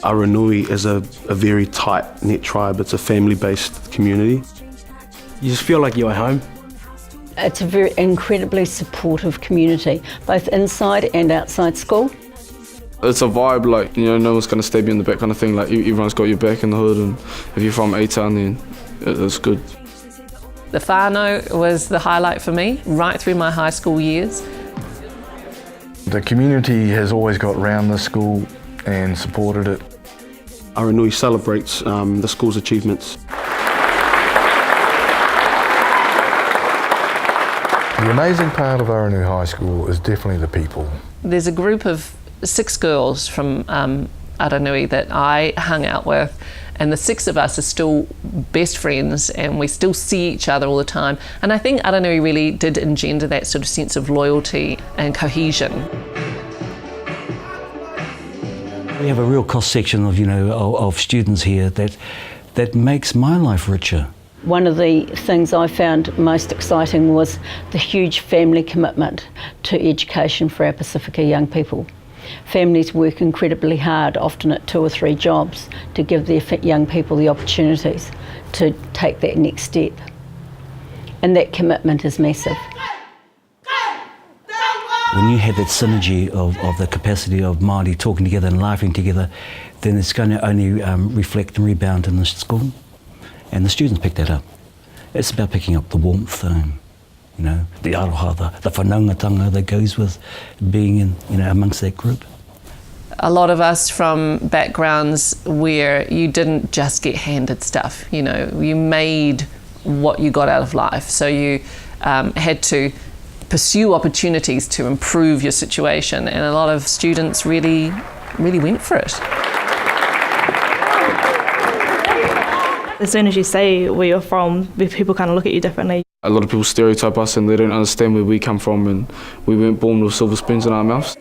Aranui is a very tight-knit tribe. It's a family-based community. You just feel like you're at home. It's a very incredibly supportive community, both inside and outside school. It's a vibe, like, you know, no one's going to stab you in the back kind of thing. Like, everyone's got your back in the hood, and if you're from A-Town, then it's good. The whānau was the highlight for me, right through my high school years. The community has always got around the school and supported it. Aranui celebrates the school's achievements. The amazing part of Aranui High School is definitely the people. There's a group of 6 girls from Aranui that I hung out with, and the 6 of us are still best friends and we still see each other all the time. And I think Aranui really did engender that sort of sense of loyalty and cohesion. We have a real cross-section of, of students here that makes my life richer. One of the things I found most exciting was the huge family commitment to education for our Pacifica young people. Families work incredibly hard, often at 2 or 3 jobs, to give their young people the opportunities to take that next step. And that commitment is massive. When you have that synergy of the capacity of Māori talking together and laughing together, then it's going to only reflect and rebound in the school. And the students pick that up. It's about picking up the warmth, the aroha, the whanaungatanga that goes with being in, amongst that group. A lot of us from backgrounds where you didn't just get handed stuff, you made what you got out of life. So you had to pursue opportunities to improve your situation, and a lot of students really went for it. As soon as you say where you're from, people kind of look at you differently. A lot of people stereotype us and they don't understand where we come from, and we weren't born with silver spoons in our mouths.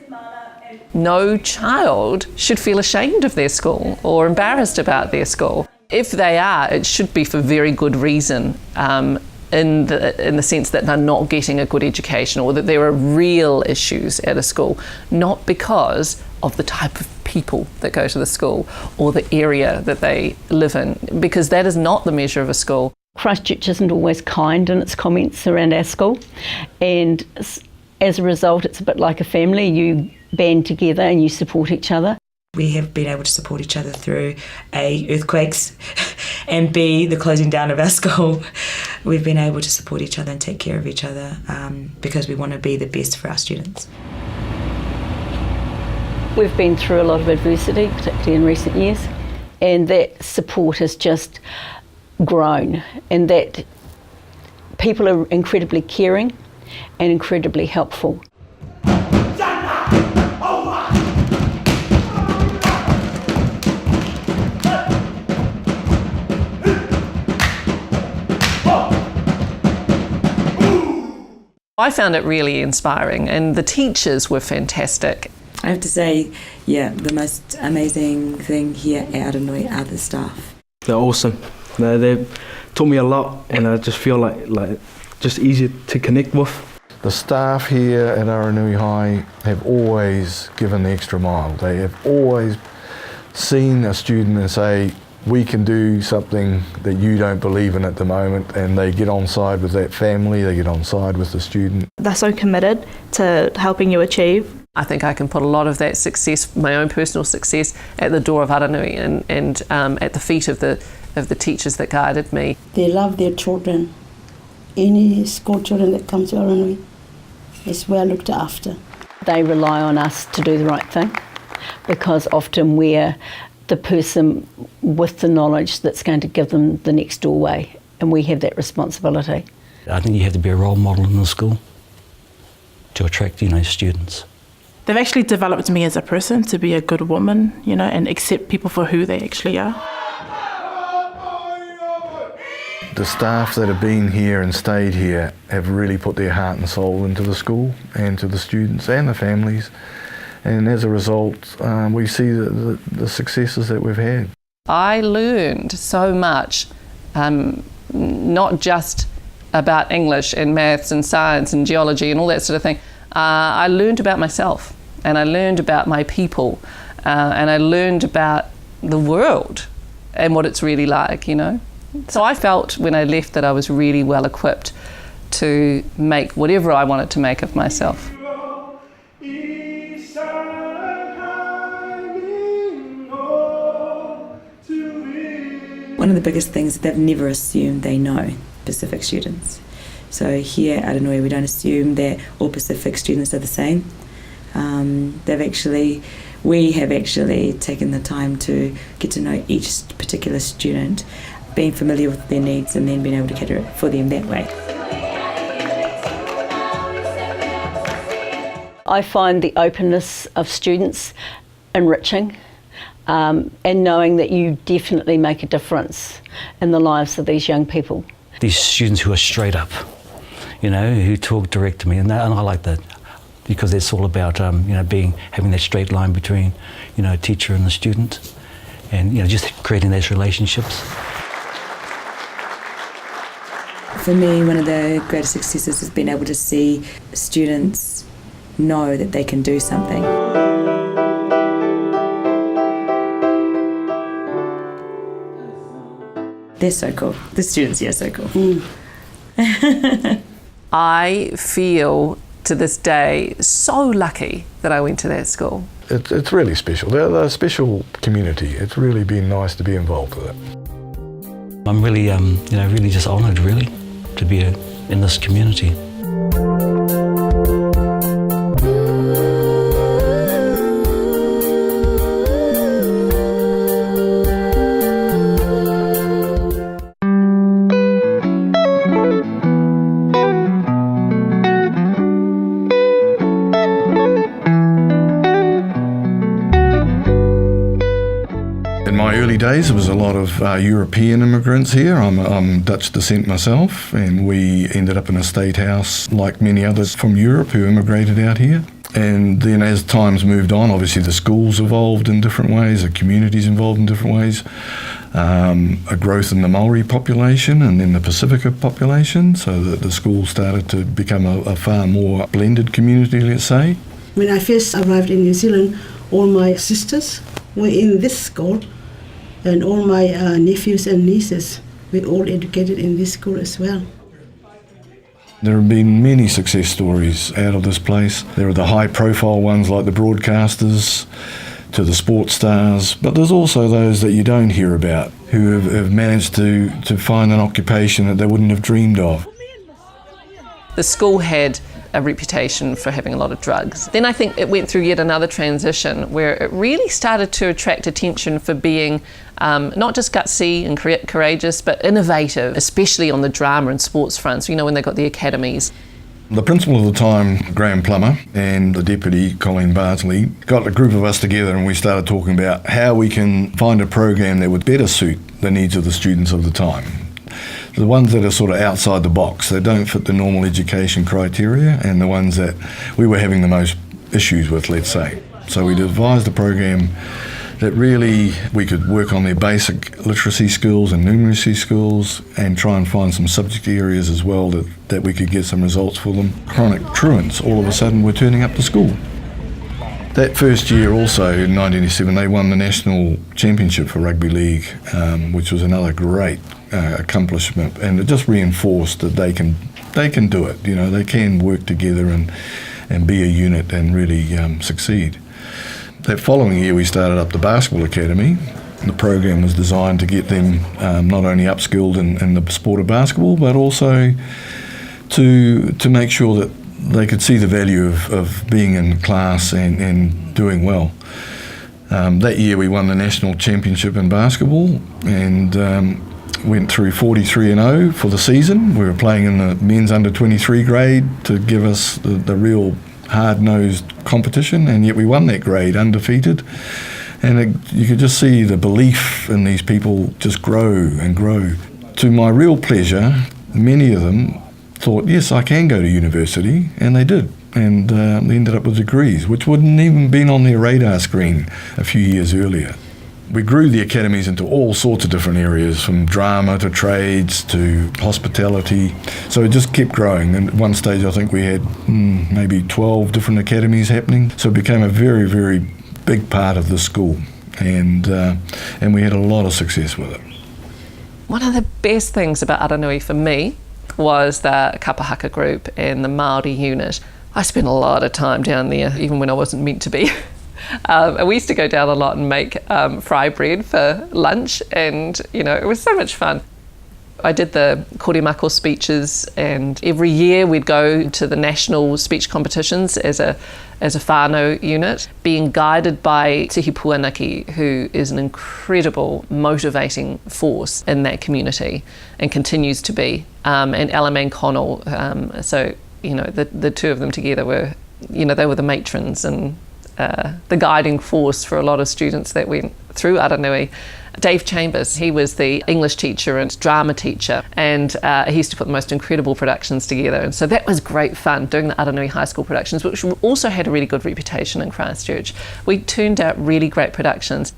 No child should feel ashamed of their school or embarrassed about their school. If they are, it should be for very good reason, in the sense that they're not getting a good education or that there are real issues at a school, not because of the type of people that go to the school or the area that they live in, because that is not the measure of a school. Christchurch isn't always kind in its comments around our school, and as a result it's a bit like a family. You band together and you support each other. We have been able to support each other through A, earthquakes, and B, the closing down of our school. We've been able to support each other and take care of each other because we want to be the best for our students. We've been through a lot of adversity, particularly in recent years, and that support has just grown, and that people are incredibly caring and incredibly helpful. I found it really inspiring, and the teachers were fantastic. I have to say, the most amazing thing here at Aranui are the staff. They're awesome. They taught me a lot, and I just feel like just easier to connect with. The staff here at Aranui High have always given the extra mile. They have always seen a student and say, we can do something that you don't believe in at the moment, and they get on side with that family, they get on side with the student. They're so committed to helping you achieve. I think I can put a lot of that success, my own personal success, at the door of Aranui and at the feet of the teachers that guided me. They love their children. Any school children that come to Aranui is well looked after. They rely on us to do the right thing, because often we're the person with the knowledge that's going to give them the next doorway, and we have that responsibility. I think you have to be a role model in the school to attract, students. They've actually developed me as a person to be a good woman, and accept people for who they actually are. The staff that have been here and stayed here have really put their heart and soul into the school and to the students and the families. And as a result, we see the successes that we've had. I learned so much, not just about English and maths and science and geology and all that sort of thing. I learned about myself, and I learned about my people, and I learned about the world and what it's really like, you know. So I felt when I left that I was really well equipped to make whatever I wanted to make of myself. One of the biggest things that they've never assumed they know, Pacific students. So here at Aranui, we don't assume that all Pacific students are the same. We have actually taken the time to get to know each particular student, being familiar with their needs and then being able to cater it for them that way. I find the openness of students enriching, and knowing that you definitely make a difference in the lives of these young people. These students who are straight up, you know, who talk direct to me, and I like that, because it's all about having that straight line between, you know, a teacher and the student, and, you know, just creating those relationships. For me, one of the greatest successes has been able to see students know that they can do something. They're so cool. The students here are so cool. I feel to this day so lucky that I went to that school. It's really special. They're a special community. It's really been nice to be involved with it. I'm really, really just honoured, really, to be in this community. In my early days, there was a lot of European immigrants here. I'm Dutch descent myself, and we ended up in a state house like many others from Europe who immigrated out here. And then as times moved on, obviously the schools evolved in different ways, the communities involved in different ways, a growth in the Maori population and then the Pacifica population, so that the school started to become a far more blended community, let's say. When I first arrived in New Zealand, all my sisters were in this school, and all my nephews and nieces were all educated in this school as well. There have been many success stories out of this place. There are the high-profile ones like the broadcasters, to the sports stars, but there's also those that you don't hear about who have managed to find an occupation that they wouldn't have dreamed of. The school had a reputation for having a lot of drugs. Then I think it went through yet another transition where it really started to attract attention for being not just gutsy and courageous, but innovative, especially on the drama and sports fronts, you know, when they got the academies. The principal of the time, Graham Plummer, and the deputy, Colleen Bardsley, got a group of us together and we started talking about how we can find a program that would better suit the needs of the students of the time. The ones that are sort of outside the box, they don't fit the normal education criteria, and the ones that we were having the most issues with, let's say. So we devised a program that really we could work on their basic literacy skills and numeracy skills and try and find some subject areas as well that we could get some results for them. Chronic truants all of a sudden were turning up to school. That first year also, in 1987, they won the National Championship for Rugby League, which was another great accomplishment, and it just reinforced that they can do it. You know, they can work together and be a unit and really succeed. That following year we started up the basketball academy. The program was designed to get them not only upskilled in the sport of basketball, but also to make sure that they could see the value of being in class and doing well. That year we won the national championship in basketball and went through 43-0 for the season. We were playing in the men's under 23 grade to give us the real hard-nosed competition, and yet we won that grade undefeated. And you could just see the belief in these people just grow and grow. To my real pleasure, many of them thought, yes, I can go to university, and they did. And they ended up with degrees, which wouldn't even been on their radar screen a few years earlier. We grew the academies into all sorts of different areas, from drama to trades to hospitality. So it just kept growing. And at one stage, I think we had maybe 12 different academies happening. So it became a very, very big part of the school. and we had a lot of success with it. One of the best things about Aranui for me was the Kapahaka group and the Māori unit. I spent a lot of time down there, even when I wasn't meant to be. And we used to go down a lot and make fry bread for lunch, and it was so much fun. I did the koremako speeches, and every year we'd go to the national speech competitions as a whānau unit, being guided by Tihi Puanaki, who is an incredible motivating force in that community and continues to be, and Alamane Connell. So the two of them together were, they were the matrons and the guiding force for a lot of students that went through Aranui. Dave Chambers, he was the English teacher and drama teacher, and he used to put the most incredible productions together, and so that was great fun, doing the Aranui High School productions, which also had a really good reputation in Christchurch. We turned out really great productions.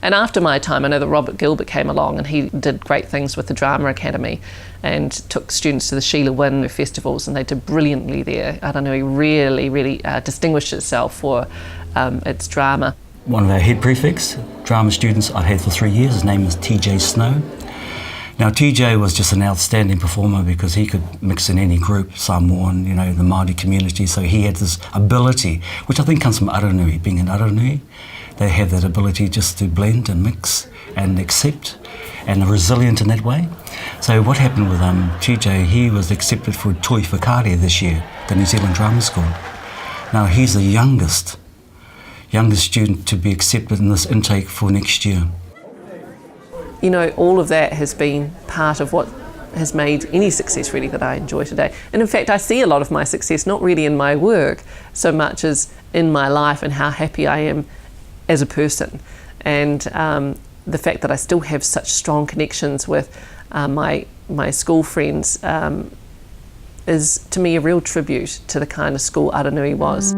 And after my time, I know that Robert Gilbert came along, and he did great things with the Drama Academy and took students to the Sheila Wynn festivals, and they did brilliantly there. Aranui really, really distinguished itself for its drama. One of our head prefects, drama students I'd had for 3 years, his name was TJ Snow. Now TJ was just an outstanding performer because he could mix in any group, Samoan, the Māori community, so he had this ability, which I think comes from Aranui, being in Aranui. They have that ability just to blend and mix and accept, and are resilient in that way. So what happened with TJ, he was accepted for Toi Whakaarea this year, the New Zealand Drama School. Now he's the youngest student to be accepted in this intake for next year. All of that has been part of what has made any success really that I enjoy today. And in fact, I see a lot of my success not really in my work so much as in my life and how happy I am as a person. And the fact that I still have such strong connections with my school friends is to me a real tribute to the kind of school Aranui was.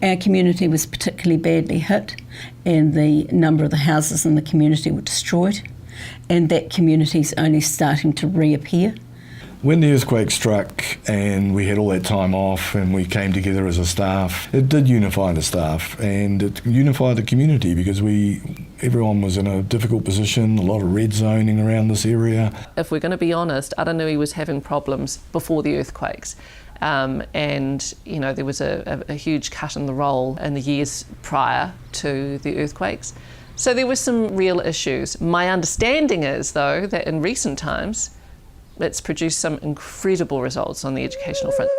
Our community was particularly badly hit, and the number of the houses in the community were destroyed, and that community's only starting to reappear. When the earthquake struck and we had all that time off and we came together as a staff, it did unify the staff and it unified the community because everyone was in a difficult position, a lot of red zoning around this area. If we're going to be honest, Aranui was having problems before the earthquakes. And there was a huge cut in the roll in the years prior to the earthquakes. So there were some real issues. My understanding is, though, that in recent times, it's produced some incredible results on the educational front.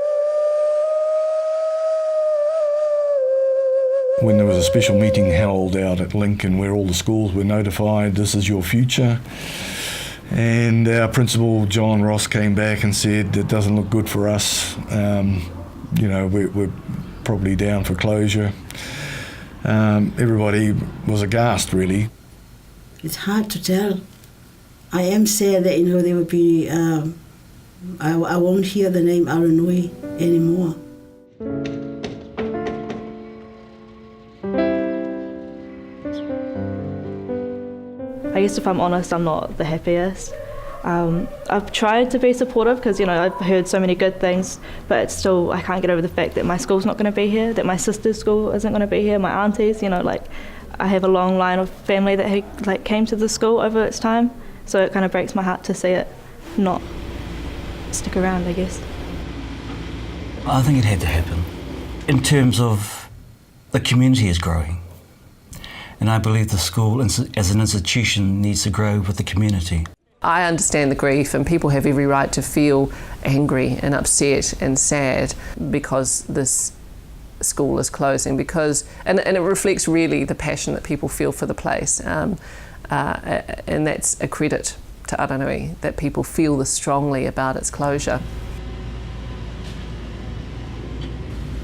When there was a special meeting held out at Lincoln where all the schools were notified, this is your future. And our principal, John Ross, came back and said, it doesn't look good for us. We're probably down for closure. Everybody was aghast, really. It's hard to tell. I am sad that, there will be, I won't hear the name Aranui anymore. I guess if I'm honest, I'm not the happiest. I've tried to be supportive because, I've heard so many good things, but it's still, I can't get over the fact that my school's not going to be here, that my sister's school isn't going to be here, my aunties, I have a long line of family that came to the school over its time, so it kind of breaks my heart to see it not stick around, I guess. I think it had to happen in terms of the community is growing. And I believe the school as an institution needs to grow with the community. I understand the grief, and people have every right to feel angry and upset and sad because this school is closing, and it reflects really the passion that people feel for the place. And that's a credit to Aranui, that people feel this strongly about its closure.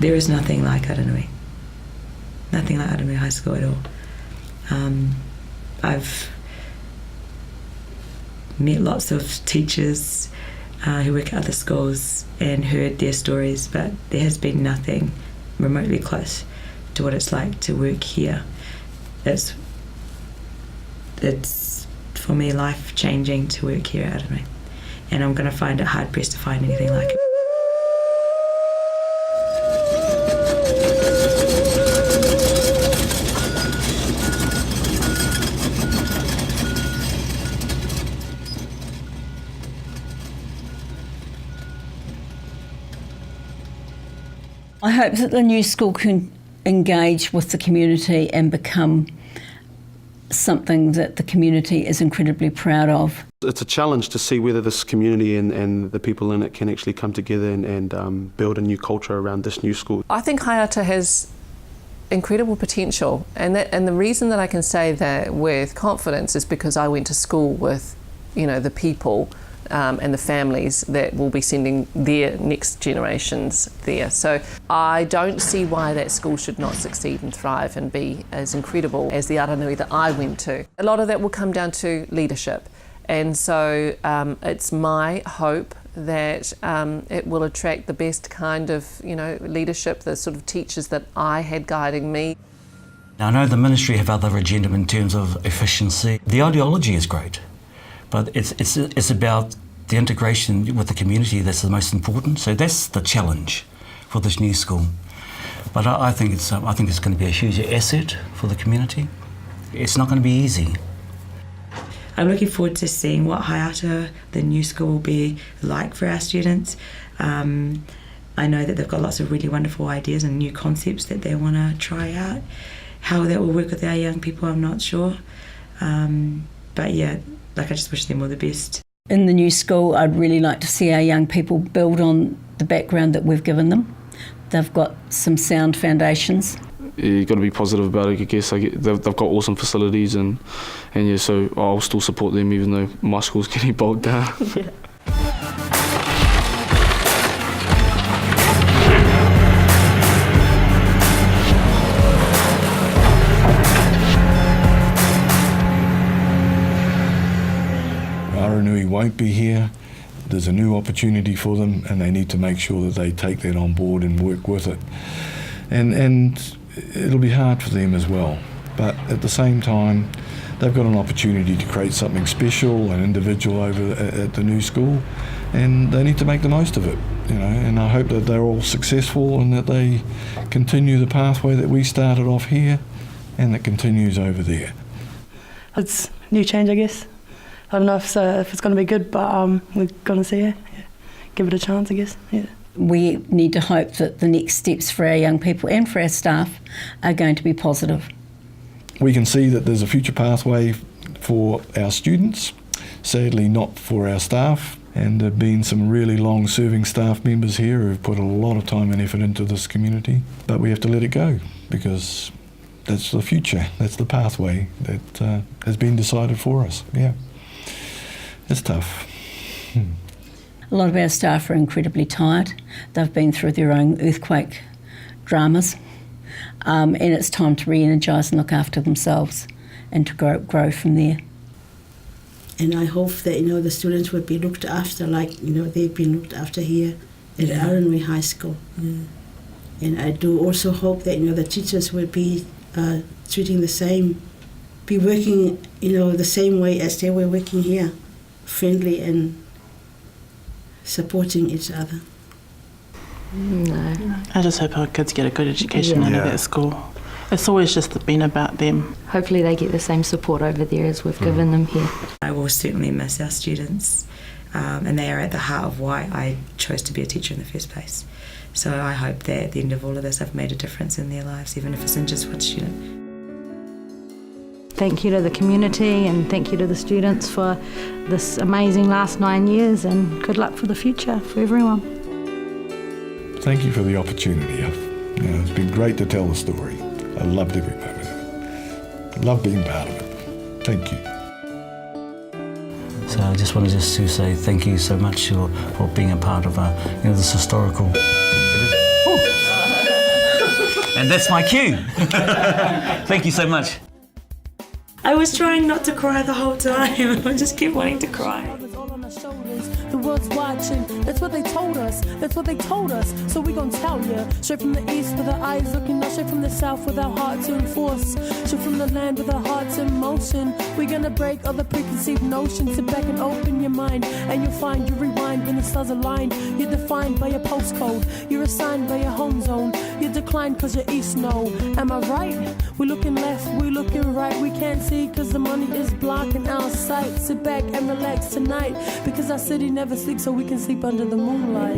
There is nothing like Aranui. Nothing like Aranui High School at all. I've met lots of teachers who work at other schools and heard their stories, but there has been nothing remotely close to what it's like to work here. It's for me life-changing to work here at Aranui, and I'm going to find it hard-pressed to find anything like it. I hope that the new school can engage with the community and become something that the community is incredibly proud of. It's a challenge to see whether this community and the people in it can actually come together and build a new culture around this new school. I think Hayata has incredible potential, and the reason that I can say that with confidence is because I went to school with, the people and the families that will be sending their next generations there. So I don't see why that school should not succeed and thrive and be as incredible as the Aranui that I went to. A lot of that will come down to leadership, and so it's my hope that it will attract the best kind of leadership, the sort of teachers that I had guiding me. Now, I know the ministry have other agenda in terms of efficiency. The ideology is great, but it's about the integration with the community that's the most important. So that's the challenge for this new school. But I think it's going to be a huge asset for the community. It's not going to be easy. I'm looking forward to seeing what Hayata, the new school, will be like for our students. I know that they've got lots of really wonderful ideas and new concepts that they want to try out. How that will work with our young people, I'm not sure. But yeah, I just wish them all the best. In the new school, I'd really like to see our young people build on the background that we've given them. They've got some sound foundations. You've got to be positive about it, I guess. They've got awesome facilities, and yeah, so I'll still support them even though my school's getting bogged down. Yeah. Aranui won't be here. There's a new opportunity for them, and they need to make sure that they take that on board and work with it. And it'll be hard for them as well. But at the same time, they've got an opportunity to create something special and individual over at the new school, and they need to make the most of it, and I hope that they're all successful and that they continue the pathway that we started off here and that continues over there. It's a new change, I guess. I don't know if it's going to be good, but we're going to see it. Yeah. Give it a chance, I guess. Yeah. We need to hope that the next steps for our young people and for our staff are going to be positive. We can see that there's a future pathway for our students, sadly not for our staff, and there have been some really long-serving staff members here who've put a lot of time and effort into this community, but we have to let it go because that's the future, that's the pathway that has been decided for us. Yeah, it's tough. A lot of our staff are incredibly tired. They've been through their own earthquake dramas, and it's time to re-energise and look after themselves and to grow from there. And I hope that the students will be looked after like they've been looked after here at Aranui High School. And I do also hope that the teachers will be treating the same, be working the same way as they were working here, friendly and supporting each other. No. I just hope our kids get a good education out of that school. It's always just been about them. Hopefully they get the same support over there as we've given them here. I will certainly miss our students, and they are at the heart of why I chose to be a teacher in the first place. So I hope that at the end of all of this I've made a difference in their lives, even if it's in just one student. Thank you to the community and thank you to the students for this amazing last 9 years, and good luck for the future for everyone. Thank you for the opportunity. It's been great to tell the story. I loved every moment of it. Love being part of it. Thank you. So I just wanted to say thank you so much for being a part of this historical. And that's my cue. Thank you so much. I was trying not to cry the whole time. I just kept wanting to cry. The world's watching, that's what they told us, that's what they told us, so we gon' tell ya. Straight from the east with our eyes looking out, straight from the south with our hearts to enforce, straight from the land with our hearts in motion. We're gonna break all the preconceived notions, sit back and open your mind, and you'll find you rewind when the stars align. You're defined by your postcode, you're assigned by your home zone, you're declined cause you're east, no. Am I right? We're looking left, we're looking right, we can't see cause the money is blocking our sight. Sit back and relax tonight, because our city never sleeps so we can sleep under the moonlight.